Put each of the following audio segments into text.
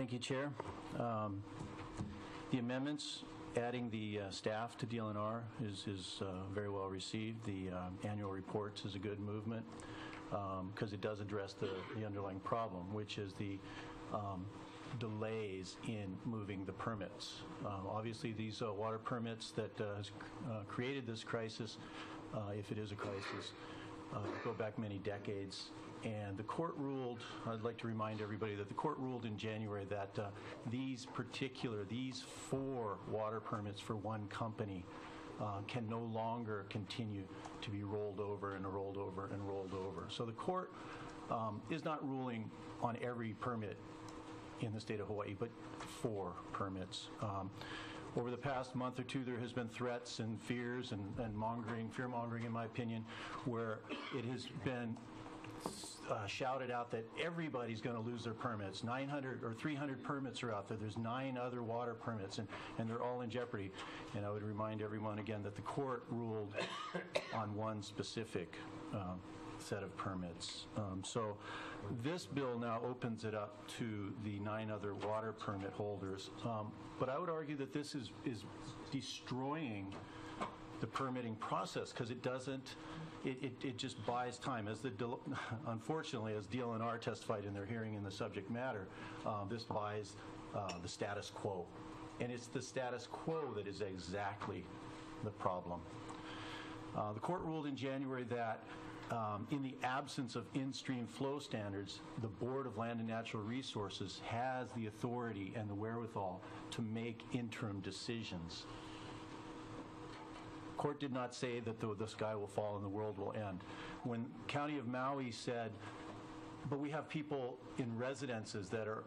Thank you, Chair. The amendments adding the staff to DLNR is very well received. The annual reports is a good movement because it does address the underlying problem, which is the delays in moving the permits. Obviously, these water permits that has created this crisis, if it is a crisis, go back many decades. And the court ruled, I'd like to remind everybody that the court ruled in January that these 4 water permits for one company can no longer continue to be rolled over and rolled over and rolled over. So the court is not ruling on every permit in the state of Hawaii, but 4 permits. Over the past month or two, there has been threats and fears and fear-mongering, in my opinion, where it has been shouted out that everybody's going to lose their permits. 900 or 300 permits are out there. There's 9 other water permits, and they're all in jeopardy. And I would remind everyone again that the court ruled on one specific set of permits. So this bill now opens it up to the 9 other water permit holders. But I would argue that this is destroying the permitting process because it doesn't. It just buys time. Unfortunately, as DLNR testified in their hearing in the subject matter, this buys the status quo. And it's the status quo that is exactly the problem. The court ruled in January that in the absence of in-stream flow standards, the Board of Land and Natural Resources has the authority and the wherewithal to make interim decisions. Court did not say that the sky will fall and the world will end. When County of Maui said, but we have people in residences that are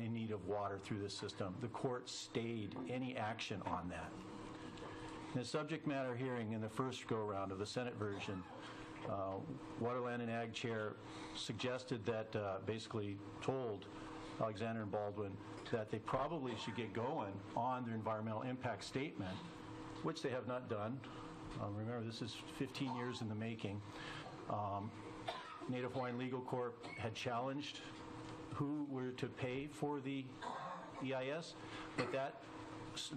in need of water through this system, the court stayed any action on that. In the subject matter hearing in the first go-around of the Senate version, Water, Land, and Ag Chair suggested that, basically told Alexander and Baldwin that they probably should get going on their environmental impact statement, which they have not done. Remember, this is 15 years in the making. Native Hawaiian Legal Corp had challenged who were to pay for the EIS, but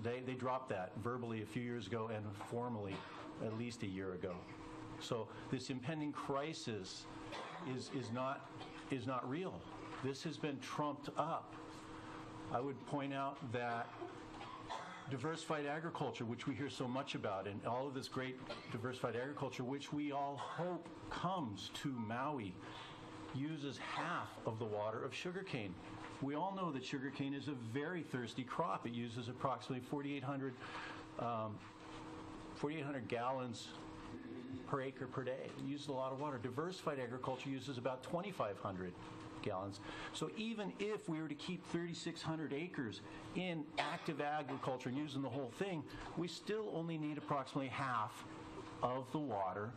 they dropped that verbally a few years ago and formally at least a year ago. So this impending crisis is not real. This has been trumped up. I would point out that diversified agriculture, which we hear so much about, and all of this great diversified agriculture, which we all hope comes to Maui, uses half of the water of sugarcane. We all know that sugarcane is a very thirsty crop. It uses approximately 4,800 gallons per acre per day. It uses a lot of water. Diversified agriculture uses about 2,500 gallons. So even if we were to keep 3,600 acres in active agriculture and using the whole thing, we still only need approximately half of the water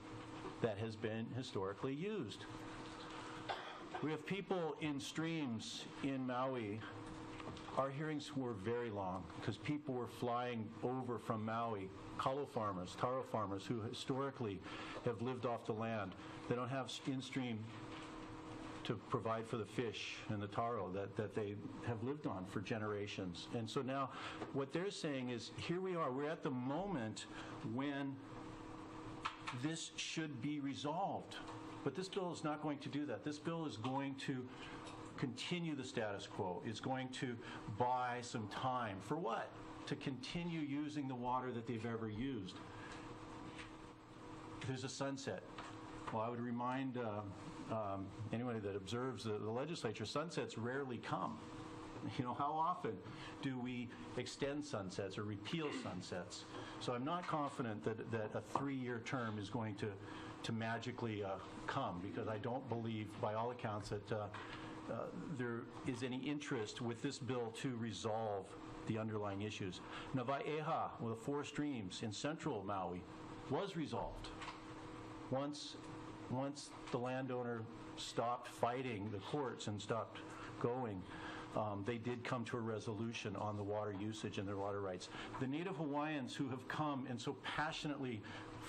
that has been historically used. We have people in streams in Maui. Our hearings were very long because people were flying over from Maui, kalo farmers, taro farmers who historically have lived off the land. They don't have in-stream to provide for the fish and the taro that they have lived on for generations. And so now what they're saying is, here we are, we're at the moment when this should be resolved. But this bill is not going to do that. This bill is going to continue the status quo. It's going to buy some time. For what? To continue using the water that they've ever used. There's a sunset. Well, I would remind anyone that observes the legislature, sunsets rarely come. You know, how often do we extend sunsets or repeal sunsets? So I'm not confident that a 3-year term is going to magically come, because I don't believe, by all accounts, that there is any interest with this bill to resolve the underlying issues. Nawai'eha, with the 4 streams in central Maui, was resolved. Once the landowner stopped fighting the courts and stopped going, they did come to a resolution on the water usage and their water rights. The Native Hawaiians who have come and so passionately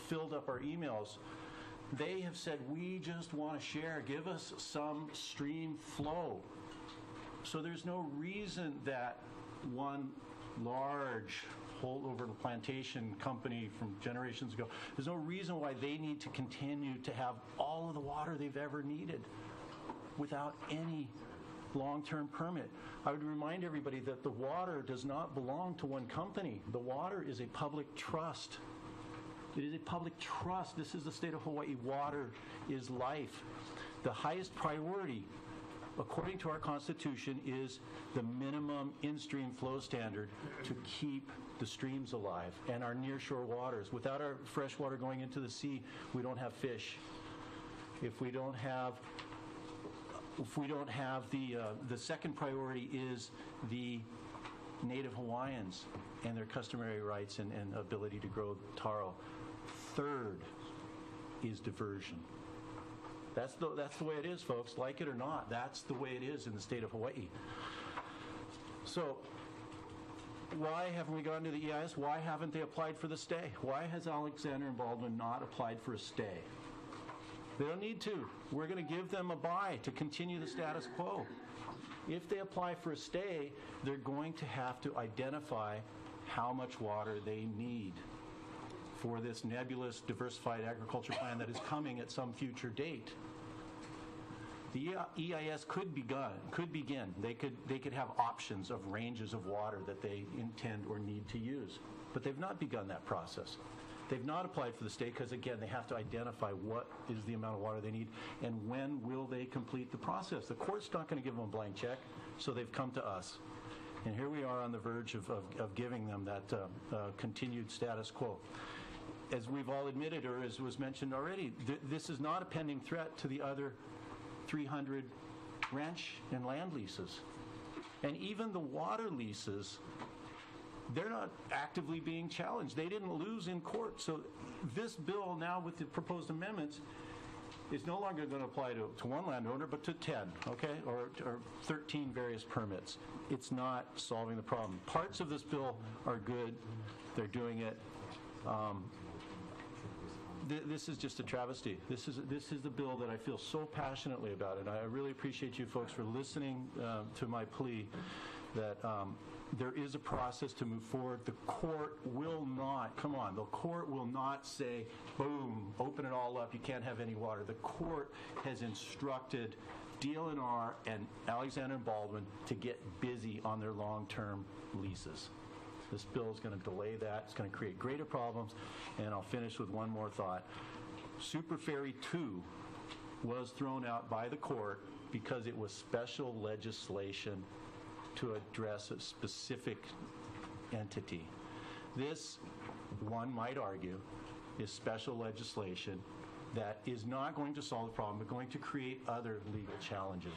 filled up our emails, they have said, we just want to share. Give us some stream flow. So there's no reason that one large holdover plantation company from generations ago, there's no reason why they need to continue to have all of the water they've ever needed without any long-term permit. I would remind everybody that the water does not belong to one company. The water is a public trust. It is a public trust. This is the state of Hawaii. Water is life. The highest priority, according to our Constitution, is the minimum in-stream flow standard to keep the streams alive and our nearshore waters. Without our fresh water going into the sea, we don't have fish. If we don't have the second priority is the Native Hawaiians and their customary rights and ability to grow taro. Third is diversion. That's the way it is, folks. Like it or not, that's the way it is in the state of Hawaii. So why haven't we gone to the EIS? Why haven't they applied for the stay? Why has Alexander and Baldwin not applied for a stay? They don't need to. We're going to give them a buy to continue the status quo. If they apply for a stay, they're going to have to identify how much water they need for this nebulous diversified agriculture plan that is coming at some future date. The EIS could begin. They could have options of ranges of water that they intend or need to use. But they've not begun that process. They've not applied for the stay because, again, they have to identify what is the amount of water they need and when will they complete the process. The court's not going to give them a blank check, so they've come to us. And here we are on the verge of giving them that continued status quo. As we've all admitted, or as was mentioned already, this is not a pending threat to the other 300 ranch and land leases. And even the water leases, they're not actively being challenged. They didn't lose in court. So this bill now with the proposed amendments is no longer going to apply to one landowner, but to 10, okay, or 13 various permits. It's not solving the problem. Parts of this bill are good. They're doing it. This is just a travesty. This is the bill that I feel so passionately about, and I really appreciate you folks for listening to my plea that there is a process to move forward. The court will not, the court will not say, boom, open it all up, you can't have any water. The court has instructed DLNR and Alexander and Baldwin to get busy on their long-term leases. This bill is going to delay that. It's going to create greater problems. And I'll finish with one more thought. Super Ferry 2 was thrown out by the court because it was special legislation to address a specific entity. This, one might argue, is special legislation that is not going to solve the problem, but going to create other legal challenges.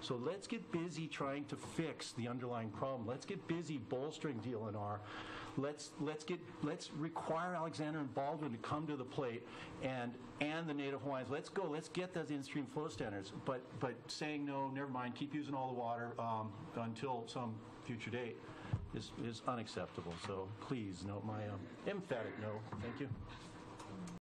So let's get busy trying to fix the underlying problem. Let's get busy bolstering DLNR. Let's require Alexander and Baldwin to come to the plate and the Native Hawaiians. Let's go. Let's get those in-stream flow standards. But saying no, never mind, keep using all the water until some future date is unacceptable. So please note my emphatic no. Thank you.